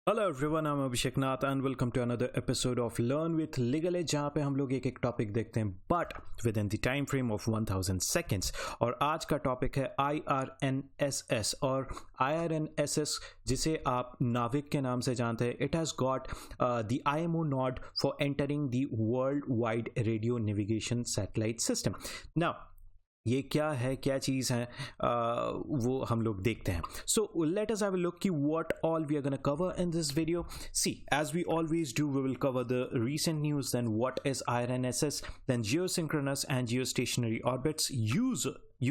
Hello everyone, I'm Abhishek Nath and welcome to another episode of learn with Legal Edge, जहाँ पे हम लोग एक एक टॉपिक देखते हैं but within the time frame of 1000 seconds. और आज का टॉपिक है IRNSS और IRNSS जिसे आप नाविक के नाम से जानते हैं। It has got the IMO nod for entering the world wide radio navigation satellite system. Now ये क्या है, क्या चीज़ है, वो हम लोग देखते हैं। So let us have a look कि what all we are gonna cover in this video. See, as we always do, we will cover the recent news, then what is IRNSS, then geosynchronous and geostationary orbits,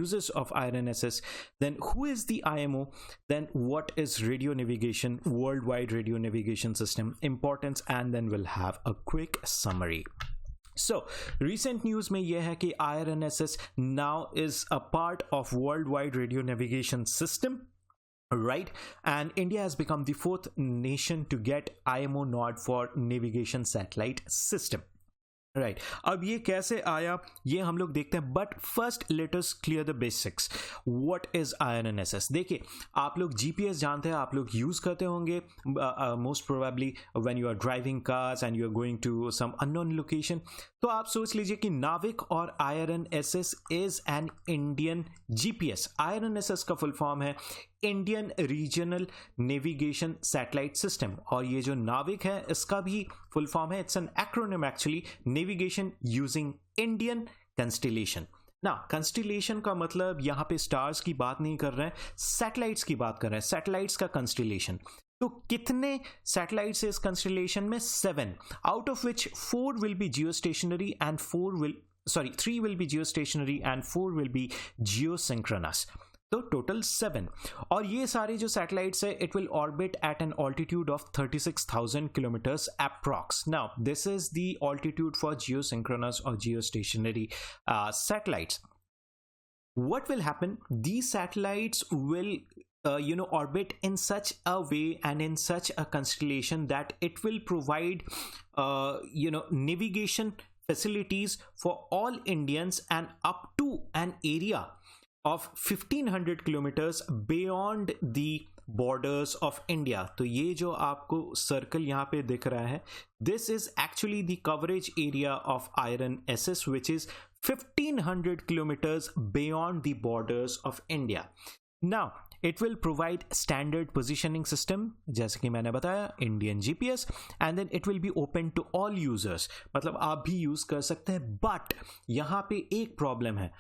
uses of IRNSS, then who is the IMO, then what is radio navigation, worldwide radio navigation system, importance, and then we'll have a quick summary. So, recent news में यह है कि IRNSS now is a part of worldwide radio navigation system, right? And India has become the fourth nation to get IMO nod for navigation satellite system. Right अब ये कैसे आया ये हम लोग देखते हैं, but first let us clear the basics. What is IRNSS? देखिए, आप लोग GPS जानते हैं, आप लोग यूज़ करते होंगे most probably when you are driving cars and you are going to some unknown location. तो आप सोच लीजिए कि नाविक और IRNSS is an Indian GPS। IRNSS का फुल फॉर्म है Indian regional navigation satellite system, और ये जो नाविक है इसका भी फुल फॉर्म है, it's an acronym actually, navigation using Indian constellation. ना, कंस्टेलेशन का मतलब यहाँ पे स्टार्स की बात नहीं कर रहे हैं, सैटेलाइट्स की बात कर रहे हैं, सैटेलाइट्स का कंस्टेलेशन। तो कितने सैटेलाइट्स इस कंस्टेलेशन में? 7, out of which 4 will be geostationary and 3 will be geostationary and 4 will be geosynchronous। तो टोटल 7, और ये सारे जो सैटेलाइट्स है it will orbit at an altitude of 36,000 kilometres approx. Now this is the altitude for geosynchronous और geostationary satellites. What will happen? These satellites will orbit in such a way and in such a constellation that it will provide navigation facilities for all Indians and up to an area of 1500 kilometers beyond the borders of India। तो ये जो आपको circle यहाँ पे दिख रहा है, this is actually the coverage area of IRNSS, which is 1500 kilometers beyond the borders of India. Now, it will provide standard positioning system, जैसे कि मैंने बताया, Indian GPS, and then it will be open to all users। मतलब आप भी use कर सकते हैं, बट यहाँ पे एक प्रॉब्लम है,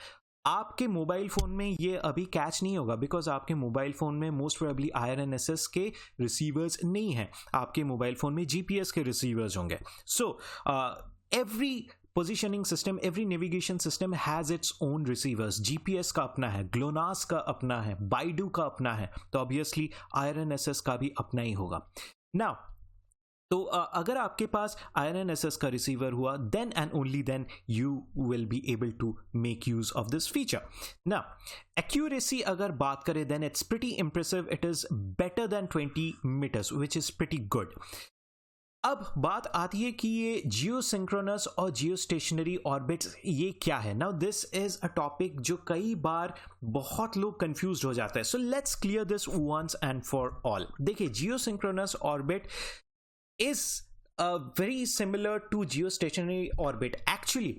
आपके मोबाइल फ़ोन में ये अभी कैच नहीं होगा, बिकॉज आपके मोबाइल फ़ोन में मोस्ट प्रोबेबली IRNSS के रिसीवर्स नहीं हैं, आपके मोबाइल फ़ोन में GPS के रिसीवर्स होंगे। So every positioning system, every navigation system has its own receivers. GPS का अपना है, ग्लोनास का अपना है, बाइडू का अपना है, तो ऑब्वियसली IRNSS का भी अपना ही होगा। नाउ तो अगर आपके पास IRNSS का रिसीवर हुआ, then and only then you will be able to make use of this feature. ना, एक्यूरेसी अगर बात करें, then it's pretty impressive, it is better than 20 metres, which is pretty good. अब बात आती है कि ये जियोसिंक्रोनस और जियोस्टेशनरी ऑर्बिट्स ये क्या है। Now this is a topic जो कई बार बहुत लोग कंफ्यूज हो जाते हैं। So let's clear this once and for all. देखिए, geosynchronous orbit is very similar to geostationary orbit. Actually,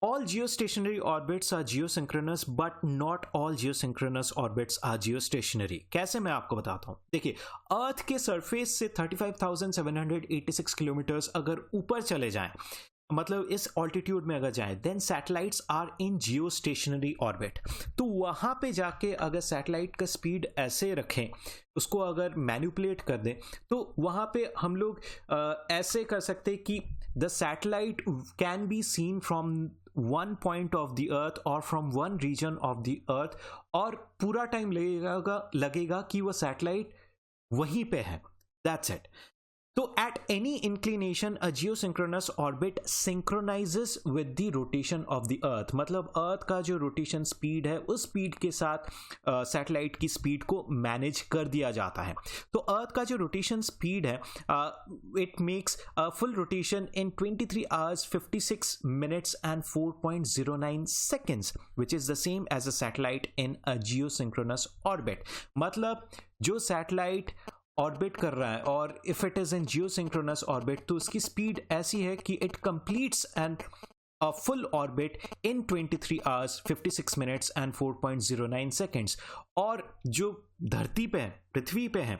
all geostationary orbits are geosynchronous, but not all geosynchronous orbits are geostationary। कैसे, मैं आपको बताता हूँ। देखिए, अर्थ के सरफेस से 35,786 किलोमीटर्स अगर ऊपर चले जाएं, मतलब इस ऑल्टीट्यूड में अगर जाएं, then satellites are in geostationary orbit. तो वहाँ पे जाके अगर सैटेलाइट का स्पीड ऐसे रखें, उसको अगर मैनिपुलेट कर दें, तो वहाँ पे हम लोग ऐसे कर सकते हैं कि the satellite can be seen from one point of the earth और from one region of the earth, और पूरा टाइम लगेगा कि वो सैटेलाइट वहीं पे है। That's it. So at any inclination, a geosynchronous orbit synchronizes with the rotation of the earth। मतलब अर्थ का जो रोटेशन स्पीड है, उस स्पीड के साथ सैटेलाइट की स्पीड को मैनेज कर दिया जाता है। तो अर्थ का जो रोटेशन स्पीड है, it makes full rotation in 23 hours 56 minutes and 4.09 seconds, which is the same as a satellite in a geosynchronous orbit। मतलब जो सैटेलाइट ऑर्बिट कर रहा है और if it is in geosynchronous orbit तो उसकी स्पीड ऐसी है कि it completes an a full orbit in 23 hours 56 minutes and 4.09 seconds। और जो धरती पे है, पृथ्वी पे है,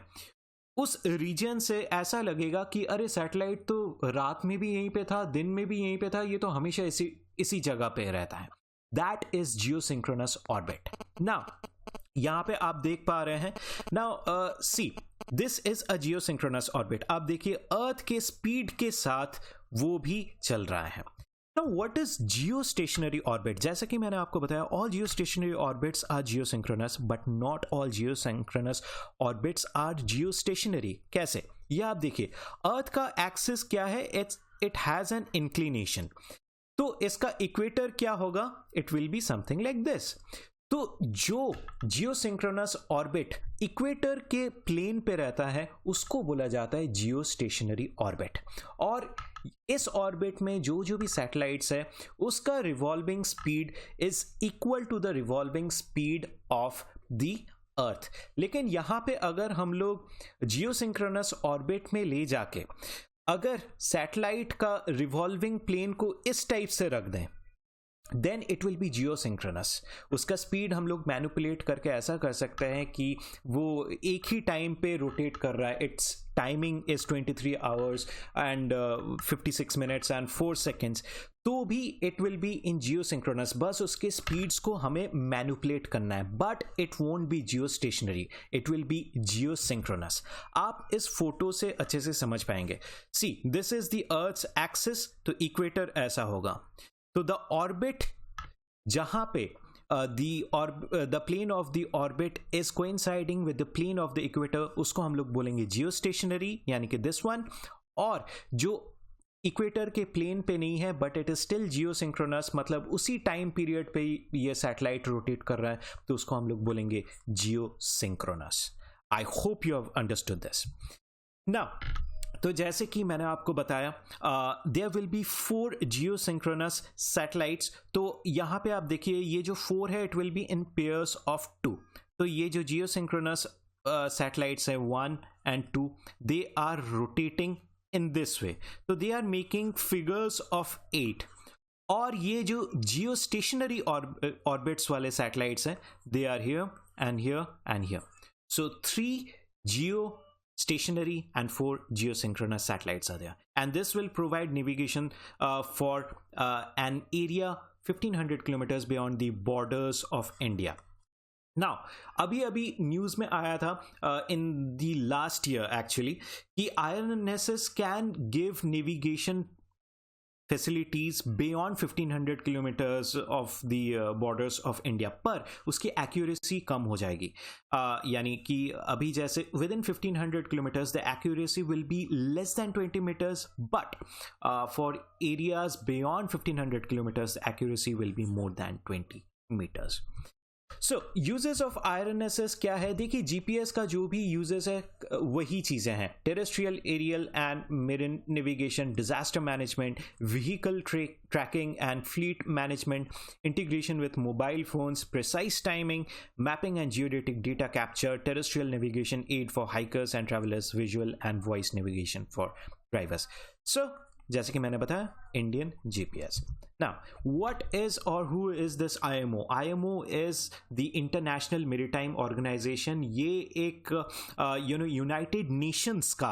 उस रीजन से ऐसा लगेगा कि अरे सैटेलाइट तो रात में भी यहीं पे था, दिन में भी यहीं पे था, ये तो हमेशा इसी जगह पे रहता है। That is geosynchronous orbit. Now यहां पे आप देख पा रहे हैं, now see this is a geosynchronous orbit. आप देखिए अर्थ के स्पीड के साथ वो भी चल रहा है। Now, what is geostationary orbit? जैसा कि मैंने आपको बताया, all geostationary orbits are geosynchronous, but not all geosynchronous orbits are geostationary। कैसे? ये आप देखिए, अर्थ का एक्सिस क्या है? It has an inclination। तो इसका इक्वेटर क्या होगा? It will be something like this। तो जो जियोसिंक्रोनस ऑर्बिट इक्वेटर के प्लेन पे रहता है उसको बोला जाता है जियोस्टेशनरी ऑर्बिट। और इस ऑर्बिट में जो भी सैटेलाइट्स है उसका revolving speed is equal to the revolving speed of the earth. लेकिन यहां पे अगर हम लोग जियोसिंक्रोनस ऑर्बिट में ले जाके अगर सैटेलाइट का रिवॉल्विंग प्लेन को इस टाइप से रख दें then it will be geosynchronous. उसका स्पीड हम लोग मैनिपुलेट करके ऐसा कर सकते हैं कि वो एक ही टाइम पे रोटेट कर रहा है। Its timing is 23 hours and 56 minutes and 4 seconds, तो भी it will be in geosynchronous. बस उसके स्पीड्स को हमें मैनिपुलेट करना है, but it won't be geostationary, it will be geosynchronous. आप इस फोटो से अच्छे से समझ पाएंगे। See this is the earth's axis, तो इक्वेटर ऐसा होगा। तो द ऑर्बिट जहां पे the plane of the orbit is coinciding with the plane of the equator, उसको हम लोग बोलेंगे जियोस्टेशनरी, यानी कि दिस वन। और जो इक्वेटर के प्लेन पे नहीं है but it is still geosynchronous, मतलब उसी टाइम पीरियड पे ये सैटेलाइट रोटेट कर रहा है, तो उसको हम लोग बोलेंगे geosynchronous. I hope you have understood this. Now तो जैसे कि मैंने आपको बताया there will be 4 geosynchronous satellites. तो यहाँ पे आप देखिए ये जो 4 है it will be in pairs of 2। तो ये जो जियोसिंक्रोनस सैटेलाइट्स है 1 and 2 they are rotating in this way, तो they are making figures of 8। और ये जो जियोस्टेशनरी ऑर्बिट्स वाले सैटेलाइट्स हैं they are here and here and here. So 3 geostationary and 4 geosynchronous satellites are there, and this will provide navigation for an area 1500 kilometers beyond the borders of India. Now अभी news में आया था in the last year actually कि INSS can give navigation facilities beyond 1500 kilometers of the borders of India, पर उसकी accuracy कम हो जाएगी। यानी कि अभी जैसे within 1500 kilometers the accuracy will be less than 20 meters, but for areas beyond 1500 kilometers the accuracy will be more than 20 meters। So uses of IRNSS क्या है? देखिए जीपीएस का जो भी यूजेस है वही चीजें हैं, terrestrial, aerial and marine navigation, disaster management, vehicle tracking and fleet management, integration with mobile phones, precise timing, mapping and geodetic data capture, terrestrial navigation aid for hikers and travellers, visual and voice navigation for drivers. So जैसे कि मैंने बताया Indian GPS. Now, what is or who is this IMO? IMO is the International Maritime Organization। ये एक United Nations का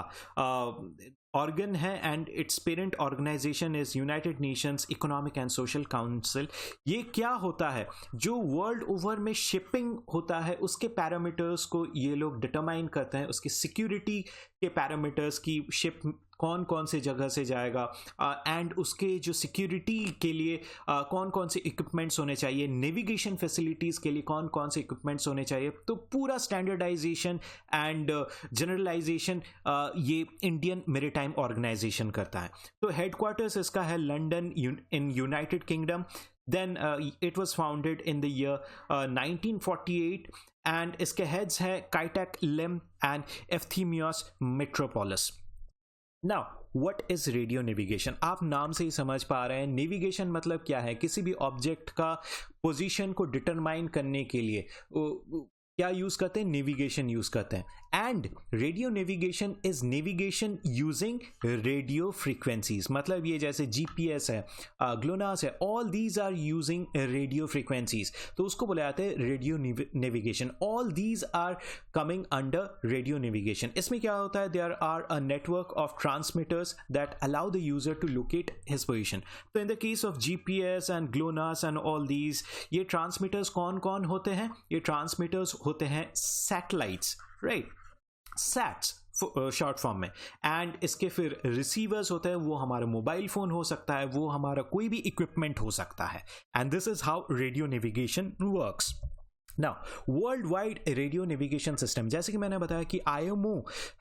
organ है and its parent organisation is United Nations Economic and Social Council. ये क्या होता है? जो वर्ल्ड ओवर में शिपिंग होता है उसके पैरामीटर्स को ये लोग डिटरमाइन करते हैं, उसकी सिक्योरिटी के पैरामीटर्स की शिप कौन कौन से जगह से जाएगा एंड उसके जो सिक्योरिटी के लिए कौन कौन से इक्विपमेंट्स होने चाहिए, नेविगेशन फैसिलिटीज़ के लिए कौन कौन से इक्विपमेंट्स होने चाहिए। तो पूरा स्टैंडर्डाइजेशन एंड जनरलाइजेशन ये इंडियन मैरीटाइम ऑर्गेनाइजेशन करता है। तो हेडक्वार्टर्स इसका है London in United kingdom. Then it was founded in the year 1948 and इसके heads हैं Kaitak Lim and Efthymios Mitropoulos। Now what is radio navigation? आप नाम से ही समझ पा रहे हैं नेविगेशन मतलब क्या है? किसी भी ऑब्जेक्ट का पोजीशन को डिटरमाइन करने के लिए क्या यूज करते हैं, नेविगेशन यूज करते हैं. And radio navigation is navigation using radio frequencies. मतलब ये जैसे जीपीएस है, ग्लोनास है, all these are using radio frequencies, तो उसको बोला जाता है radio navigation. All these are coming under radio navigation. इसमें क्या होता है, there are a network of transmitters that allow the user to locate his position. तो in the case of GPS and GLONASS and all these, ये transmitters कौन कौन होते हैं, ये ट्रांसमीटर्स होते हैं satellites, right, sats short form में. एंड इसके फिर रिसीवर्स होते हैं, वो हमारा मोबाइल फोन हो सकता है, वो हमारा कोई भी इक्विपमेंट हो सकता है. And this is how radio navigation works. Now, worldwide radio navigation system, जैसे कि मैंने बताया कि IMO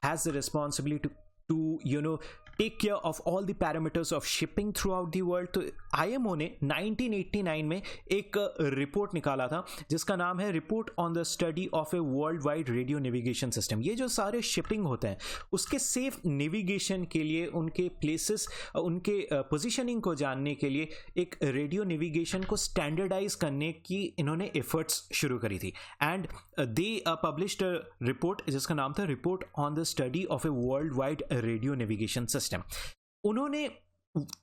has the responsibility to take care of all the parameters of shipping throughout the world. तो IMO ने 1989 में एक रिपोर्ट निकाला था जिसका नाम है report on the study of a world wide radio navigation system. ये जो सारे शिपिंग होते हैं उसके सेफ नेविगेशन के लिए, उनके प्लेसेस, उनके पोजिशनिंग को जानने के लिए एक रेडियो नेविगेशन को स्टैंडर्डाइज करने की इन्होंने एफर्ट्स शुरू करी थी. And they published a report जिसका नाम था report on the study of a world wide radio navigation system. उन्होंने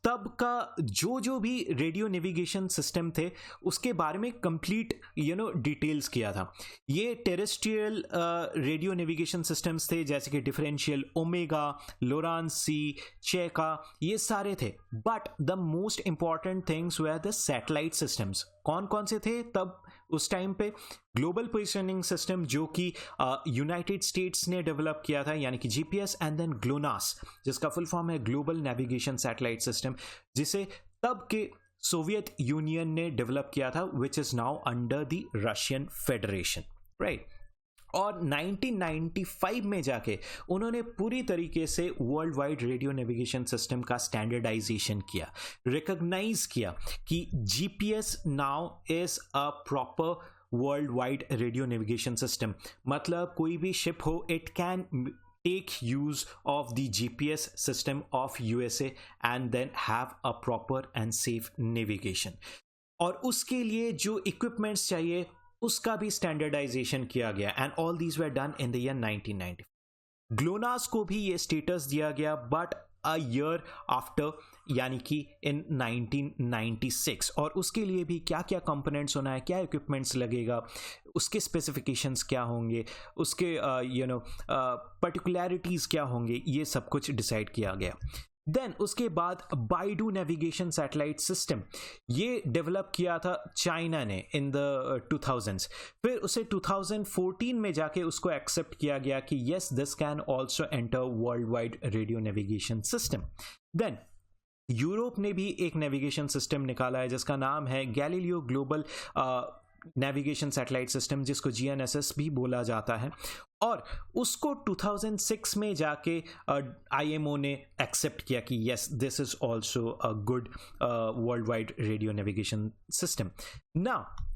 तब का जो भी रेडियो नेविगेशन सिस्टम थे उसके बारे में कंप्लीट डिटेल्स किया था. ये टेरेस्ट्रियल रेडियो नेविगेशन सिस्टम्स थे जैसे कि डिफरेंशियल, ओमेगा, लोरांस सी, चेका, ये सारे थे. But the most important things were the satellite systems. कौन कौन से थे तब उस टाइम पे? ग्लोबल पोजिशनिंग सिस्टम जो कि यूनाइटेड स्टेट्स ने डेवलप किया था, यानी कि जीपीएस, एंड देन ग्लोनास जिसका फुल फॉर्म है ग्लोबल नेविगेशन सैटेलाइट सिस्टम, जिसे तब के सोवियत यूनियन ने डेवलप किया था, which is now under the Russian federation, right. और 1995 में जाके उन्होंने पूरी तरीके से world wide radio navigation system का स्टैंडर्डाइजेशन किया, रिकॉग्नाइज किया कि GPS now is a proper world wide radio navigation system. मतलब कोई भी शिप हो, it can take use of the GPS system of USA and then have a proper and safe navigation. और उसके लिए जो इक्विपमेंट्स चाहिए उसका भी स्टैंडर्डाइजेशन किया गया. And all these were done in the year 1990. GLONASS को भी ये स्टेटस दिया गया बट अ ईयर आफ्टर, यानी कि इन 1996. और उसके लिए भी क्या क्या कंपोनेंट्स होना है, क्या इक्विपमेंट्स लगेगा, उसके स्पेसिफिकेशंस क्या होंगे, उसके पर्टिकुलरिटीज़ क्या होंगे, ये सब कुछ डिसाइड किया गया. देन उसके बाद बाइडू नेविगेशन सैटेलाइट सिस्टम, ये डेवलप किया था चाइना ने इन द 2000s. फिर उसे 2014 में जाके उसको एक्सेप्ट किया गया कि yes, this can also enter world wide radio navigation system. Then Europe ने भी एक नेविगेशन सिस्टम निकाला है जिसका नाम है Galileo global navigation satellite system, जिसको GNSS भी बोला जाता है. और उसको 2006 में जाके IMO ने एक्सेप्ट किया कि yes, this is also a good world wide radio navigation system. Now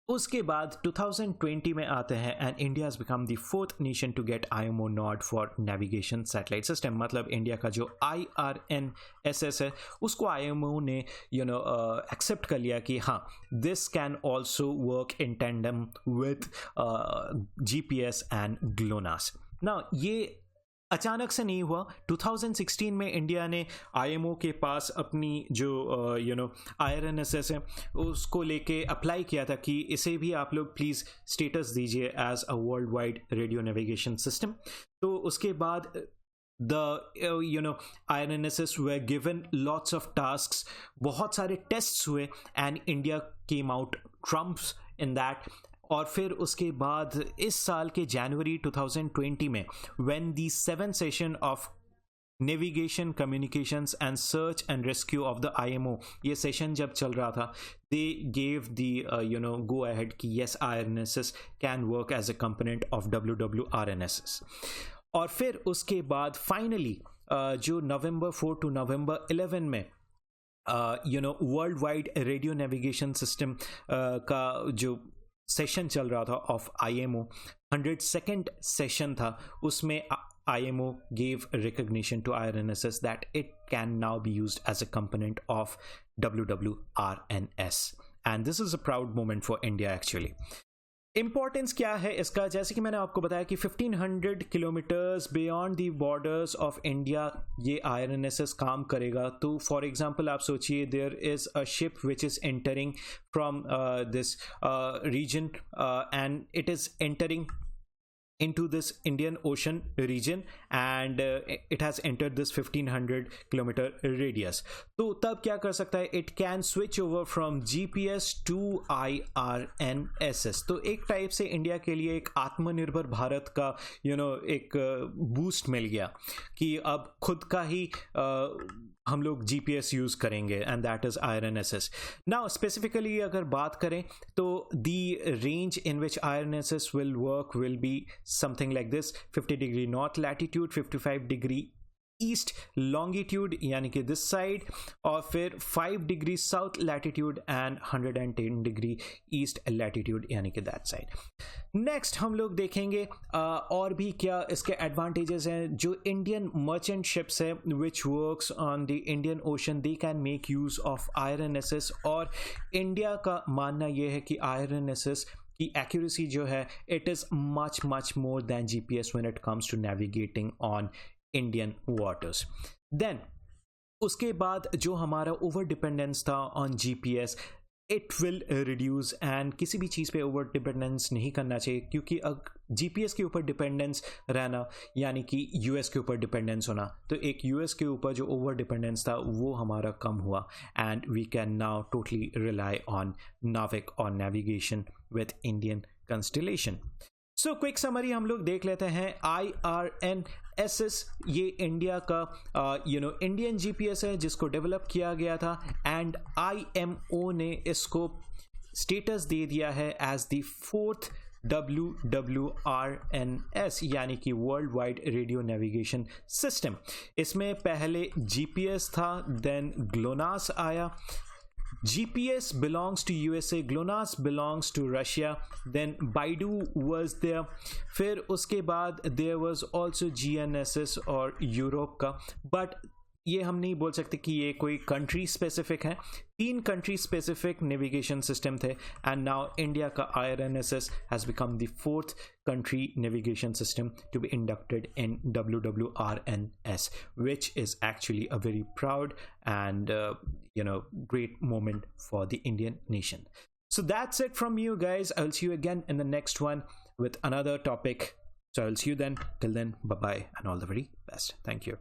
उसके बाद 2020 में आते हैं and India has become the fourth nation to get IMO nod for navigation satellite system. मतलब इंडिया का जो IRNSS है उसको IMO ने एक्सेप्ट कर लिया कि हाँ, this can also work in tandem with GPS and GLONASS. ना ये अचानक से नहीं हुआ. 2016 में इंडिया ने IMO के पास अपनी जो IRNSS है उसको लेके अप्लाई किया था कि इसे भी आप लोग प्लीज़ स्टेटस दीजिए as a world wide radio navigation system. तो उसके बाद the IRNSS were given lots of tasks, बहुत सारे tests हुए and India came out trumps in that. और फिर उसके बाद इस साल के जनवरी 2020 में when the 7th session of Navigation, Communications and Search and Rescue of the IMO, ये सेशन जब चल रहा था, they gave the go ahead कि yes, IRNSS can work as a component of WWRNSS. और फिर उसके बाद फाइनली जो नवंबर 4 to नवंबर 11 में world wide radio navigation system का जो सेशन चल रहा था ऑफ IMO, 102nd सेशन था, उसमें IMO gave recognition to IRNSS that it can now be used as a component of WWRNS, and this is a proud moment for India actually. Importance क्या है इसका, जैसे कि मैंने आपको बताया कि 1500 kilometres beyond the borders of India ये IRNSS काम करेगा। तो फॉर एग्जांपल आप सोचिए, there is a ship which is entering from this region and it is entering into this Indian Ocean region, and it has entered this 1500 kilometer radius। तो तब क्या कर सकता है, it can switch over from GPS to IRNSS। तो एक type से India के लिए एक आत्मनिर्भर भारत का एक बूस्ट मिल गया कि अब खुद का ही हम लोग GPS यूज़ करेंगे, and that is IRNSS। Now specifically अगर बात करें तो the range in which IRNSS will work will be something like this: 50 degree north latitude, 55 degree east longitude यानी कि दिस साइड, और फिर 5 degree south latitude and 110 degree east latitude यानी कि दैट साइड। नेक्स्ट हम लोग देखेंगे और भी क्या इसके एडवांटेजेस हैं। जो इंडियन मर्चेंट शिप्स है which works on the Indian ocean, they can make use of IRNSS। और इंडिया का मानना यह है कि IRNSS की एक्यूरेसी जो है, it is much much more than GPS when it comes to navigating on Indian waters. Then उसके बाद जो हमारा ओवर डिपेंडेंस था on GPS, it will reduce, and किसी भी चीज़ पे ओवर डिपेंडेंस नहीं करना चाहिए, क्योंकि अगर GPS के ऊपर डिपेंडेंस रहना यानी कि US के ऊपर डिपेंडेंस होना, तो एक US के ऊपर जो ओवर डिपेंडेंस था वो हमारा कम हुआ, and we can now totally rely on NavIC और navigation with Indian constellation. So quick summary हम लोग देख लेते हैं। IRNSS ये इंडिया का इंडियन GPS है जिसको डेवलप किया गया था, एंड IMO ने इसको स्टेटस दे दिया है एज द 4th WWRNS यानी कि world wide radio navigation system. इसमें पहले GPS था, देन GLONASS आया। GPS belongs to USA, GLONASS belongs to Russia, then Baidu was there, फिर उसके बाद there was also GNSS और यूरोप का, बट ये हम नहीं बोल सकते कि ये कोई कंट्री स्पेसिफिक है। 3 कंट्री स्पेसिफिक नेविगेशन सिस्टम थे, एंड नाउ इंडिया का IRNSS has become the 4th country navigation system to be inducted in WWRNS, which is actually a very proud and great moment for the Indian nation. So that's it from you guys. I'll see you again in the next one with another topic. So I'll see you then. Till then, bye bye and all the very best. Thank you.